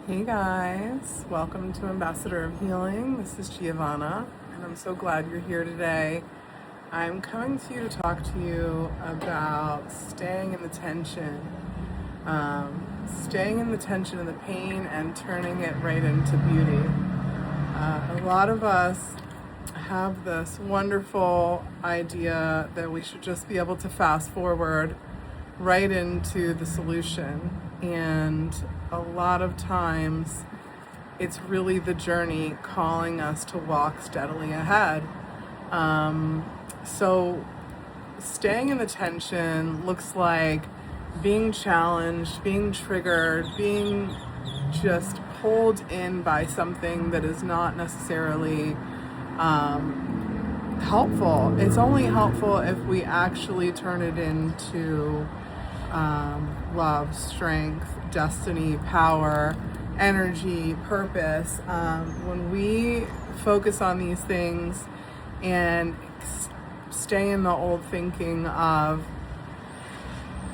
Hey guys, welcome to Ambassador of Healing. This is Giovanna, and I'm so glad you're here today. I'm coming to you to talk to you about staying in the tension, staying in the tension and the pain and turning it right into beauty. A lot of us have this wonderful idea that we should just be able to fast forward right into the solution. And a lot of times it's really the journey calling us to walk steadily ahead. So staying in the tension looks like being challenged, being triggered, being just pulled in by something that is not necessarily helpful. It's only helpful if we actually turn it into love, strength, destiny, power, energy, purpose. When we focus on these things and stay in the old thinking of,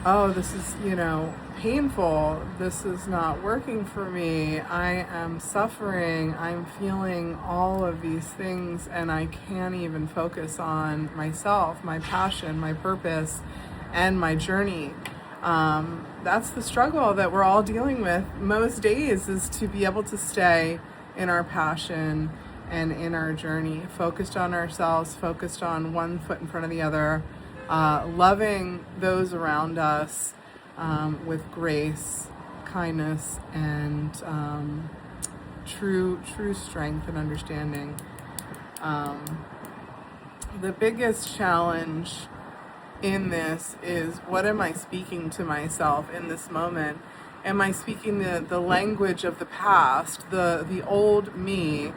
oh, this is, painful. This is not working for me. I am suffering. I'm feeling all of these things, and I can't even focus on myself, my passion, my purpose, and my journey. That's the struggle that we're all dealing with most days, is to be able to stay in our passion and in our journey, focused on ourselves, focused on one foot in front of the other, loving those around us with grace, kindness, and true strength and understanding. The biggest challenge in this is, what am I speaking to myself in this moment? Am I speaking the language of the past, the old me,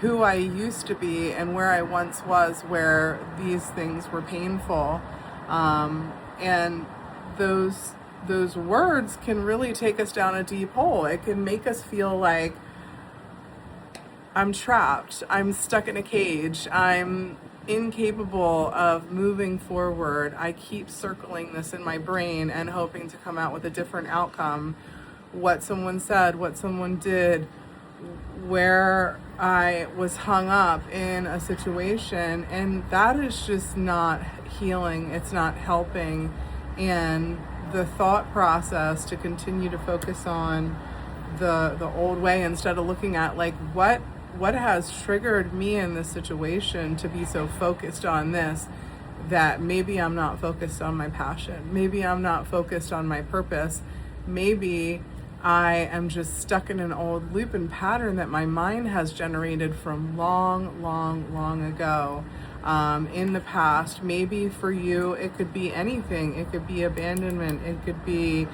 who I used to be and where I once was, where these things were painful? And those words can really take us down a deep hole. It can make us feel like I'm trapped, I'm stuck in a cage, I'm incapable of moving forward. I keep circling this in my brain and hoping to come out with a different outcome. What someone said, what someone did, where I was hung up in a situation, and that is just not healing. It's not helping. And the thought process to continue to focus on the old way instead of looking at, like, what has triggered me in this situation to be so focused on this, that maybe I'm not focused on my passion, maybe I'm not focused on my purpose, maybe I am just stuck in an old loop and pattern that my mind has generated from long ago, in the past. Maybe for you it could be anything. It could be abandonment, it could be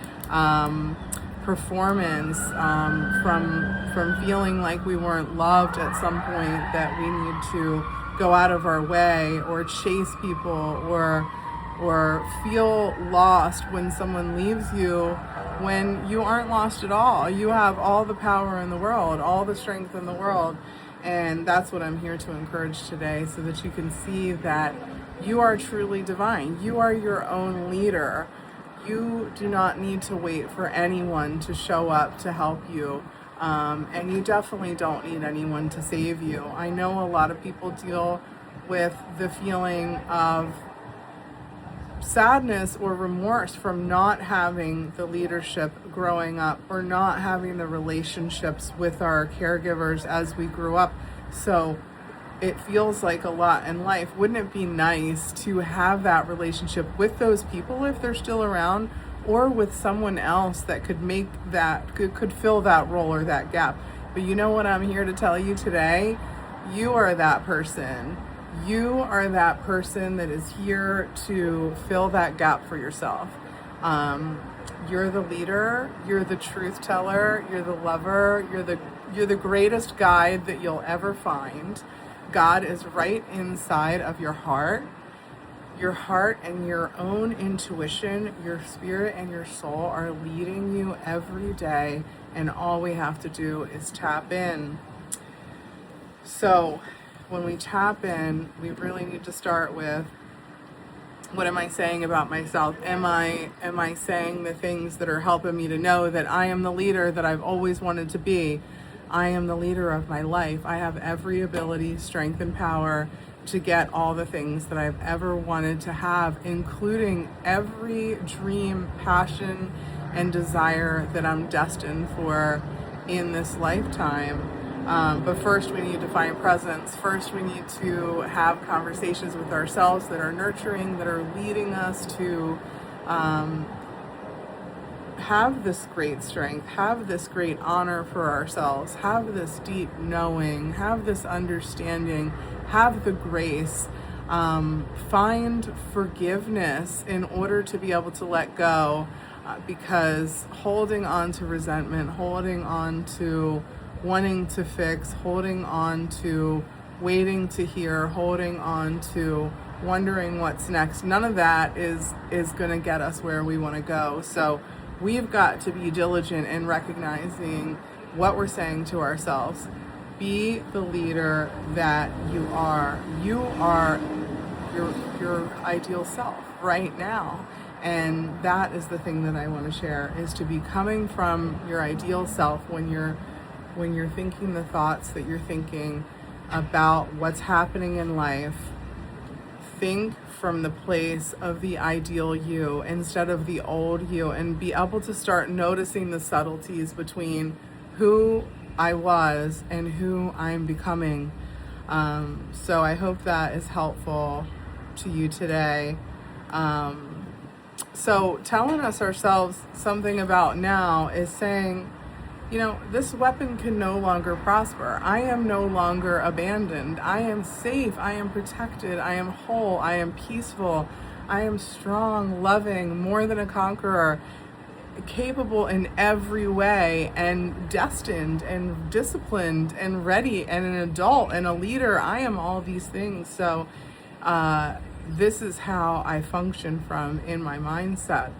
performance, from feeling like we weren't loved at some point, that we need to go out of our way or chase people, or feel lost when someone leaves you, when you aren't lost at all. You have all the power in the world, all the strength in the world. And that's what I'm here to encourage today, so that you can see that you are truly divine. You are your own leader. You do not need to wait for anyone to show up to help you. And you definitely don't need anyone to save you. I know a lot of people deal with the feeling of sadness or remorse from not having the leadership growing up, or not having the relationships with our caregivers as we grew up. So it feels like a lot in life. Wouldn't it be nice to have that relationship with those people if they're still around, or with someone else that could make that, could fill that role or that gap? But you know what I'm here to tell you today? You are that person. You are that person that is here to fill that gap for yourself. You're the leader, you're the truth teller, you're the lover, you're the greatest guide that you'll ever find. God is right inside of your heart. Your heart and your own intuition, your spirit and your soul are leading you every day, and all we have to do is tap in. So when we tap in, we really need to start with What am I saying about myself? Am I saying the things that are helping me to know that I am the leader that I've always wanted to be? I am the leader of my life. I have every ability, strength, and power to get all the things that I've ever wanted to have, including every dream, passion, and desire that I'm destined for in this lifetime. But first, we need to find presence. First, we need to have conversations with ourselves that are nurturing, that are leading us to have this great strength, have this great honor for ourselves, have this deep knowing, have this understanding, have the grace, find forgiveness in order to be able to let go, because holding on to resentment, holding on to wanting to fix, holding on to waiting to hear, holding on to wondering what's next, none of that is going to get us where we want to go. So we've got to be diligent in recognizing what we're saying to ourselves. Be the leader that you are. You are your ideal self right now. And that is the thing that I want to share, is to be coming from your ideal self when you're thinking the thoughts that you're thinking about what's happening in life. Think from the place of the ideal you instead of the old you, and be able to start noticing the subtleties between who I was and who I'm becoming. So I hope that is helpful to you today. So telling us ourselves something about now is saying, you know, this weapon can no longer prosper. I am no longer abandoned. I am safe. I am protected. I am whole. I am peaceful. I am strong, loving, more than a conqueror, capable in every way, and destined and disciplined and ready and an adult and a leader. I am all these things. So this is how I function from in my mindset.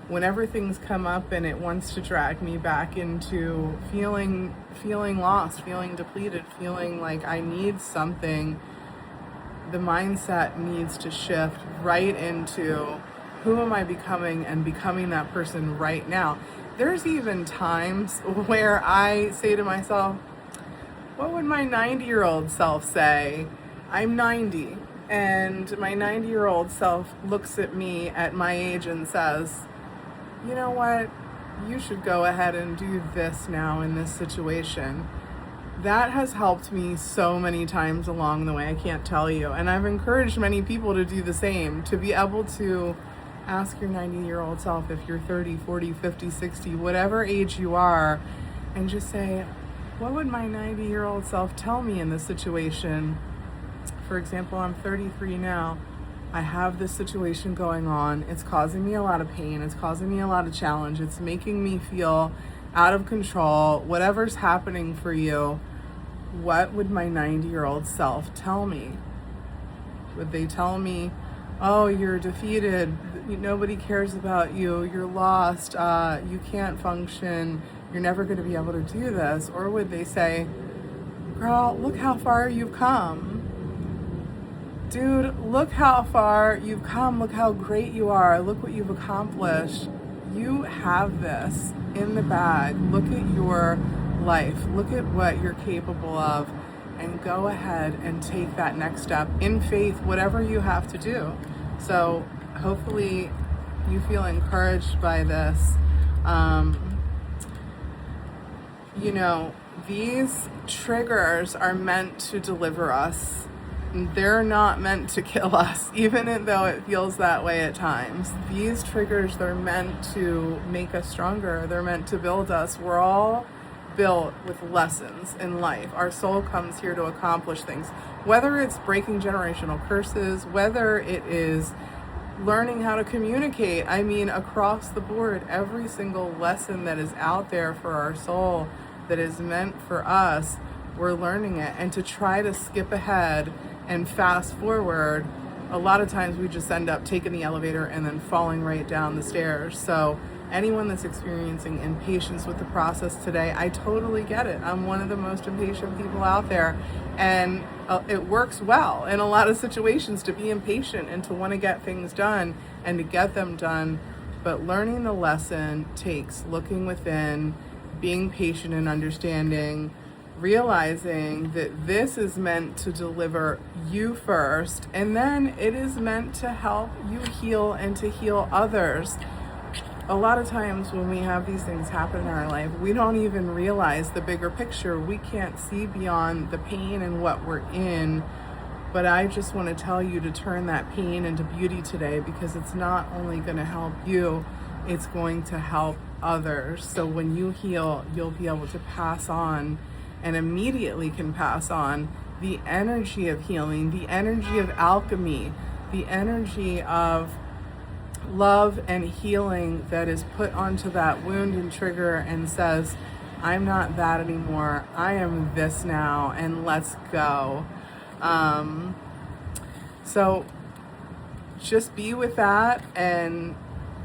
Whenever things come up and it wants to drag me back into feeling lost, feeling depleted, feeling like I need something, the mindset needs to shift right into who am I becoming, and becoming that person right now. There's even times where I say to myself, what would my 90-year-old self say? I'm 90, and my 90-year-old self looks at me at my age and says, you know what, you should go ahead and do this now in this situation. That has helped me so many times along the way, I can't tell you. And I've encouraged many people to do the same, to be able to ask your 90-year-old self, if you're 30, 40, 50, 60, whatever age you are, and just say, what would my 90-year-old self tell me in this situation? For example, I'm 33 now. I have this situation going on. It's causing me a lot of pain. It's causing me a lot of challenge. It's making me feel out of control. Whatever's happening for you, what would my 90-year-old self tell me? Would they tell me, oh, you're defeated, nobody cares about you, you're lost, you can't function, you're never going to be able to do this? Or would they say, girl, look how far you've come. Dude, look how far you've come. Look how great you are. Look what you've accomplished. You have this in the bag. Look at your life. Look at what you're capable of, and go ahead and take that next step in faith, whatever you have to do. So hopefully you feel encouraged by this. You know, these triggers are meant to deliver us. They're not meant to kill us, even though it feels that way at times. These triggers, they're meant to make us stronger. They're meant to build us. We're all built with lessons in life. Our soul comes here to accomplish things. Whether it's breaking generational curses, whether it is learning how to communicate. I mean, across the board, every single lesson that is out there for our soul that is meant for us, we're learning it. And to try to skip ahead and fast forward, a lot of times we just end up taking the elevator and then falling right down the stairs. So anyone that's experiencing impatience with the process today, I totally get it. I'm one of the most impatient people out there, and it works well in a lot of situations to be impatient and to want to get things done and to get them done. But learning the lesson takes looking within, being patient and understanding, realizing that this is meant to deliver you first, and then it is meant to help you heal and to heal others. A lot of times when we have these things happen in our life, we don't even realize the bigger picture. We can't see beyond the pain and what we're in. But I just want to tell you to turn that pain into beauty today, because it's not only going to help you, it's going to help others. So when you heal, you'll be able to pass on, and immediately can pass on, the energy of healing, the energy of alchemy, the energy of love and healing that is put onto that wound and trigger and says, I'm not that anymore, I am this now, and let's go. So just be with that, and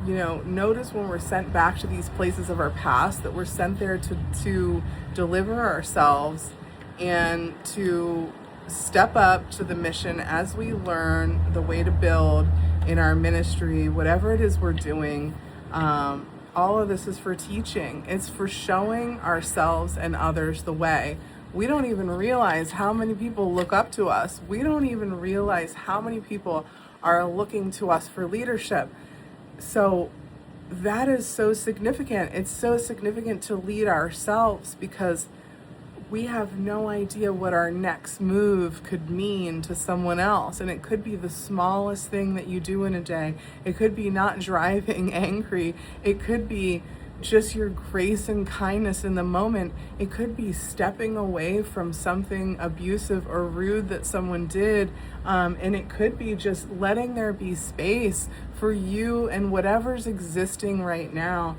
notice when we're sent back to these places of our past, that we're sent there to deliver ourselves and to step up to the mission as we learn the way to build in our ministry, whatever it is we're doing. All of this is for teaching. It's for showing ourselves and others the way. We don't even realize how many people look up to us. We don't even realize how many people are looking to us for leadership. So that is so significant. It's so significant to lead ourselves, because we have no idea what our next move could mean to someone else. And it could be the smallest thing that you do in a day. It could be not driving angry. It could be just your grace and kindness in the moment. It could be stepping away from something abusive or rude that someone did. And it could be just letting there be space for you and whatever's existing right now.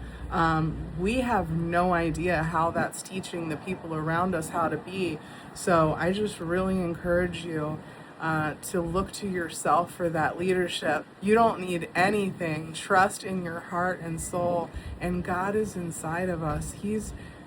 We have no idea how that's teaching the people around us how to be. So I just really encourage you to look to yourself for that leadership. You don't need anything. Trust in your heart and soul, and God is inside of us.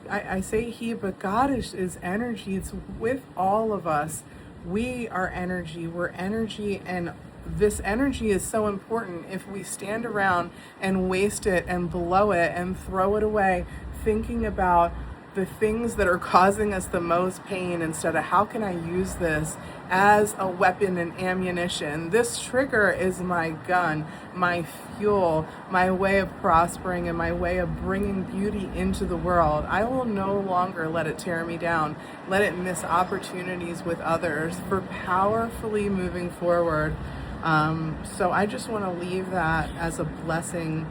I say He, but God is energy. It's with all of us. We are energy. We're energy, and this energy is so important. If we stand around and waste it and blow it and throw it away, thinking about the things that are causing us the most pain, instead of how can I use this as a weapon and ammunition. This trigger is my gun, my fuel, my way of prospering, and my way of bringing beauty into the world. I will no longer let it tear me down, let it miss opportunities with others for powerfully moving forward. So I just want to leave that as a blessing,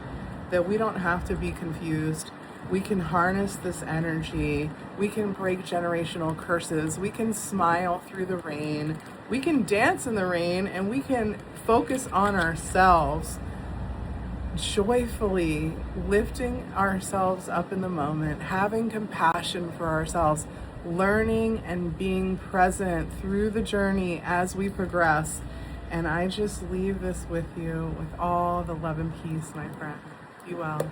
that we don't have to be confused. We can harness this energy. We can break generational curses. We can smile through the rain. We can dance in the rain, and we can focus on ourselves, joyfully lifting ourselves up in the moment, having compassion for ourselves, learning and being present through the journey as we progress. And I just leave this with you with all the love and peace, my friend. Be well.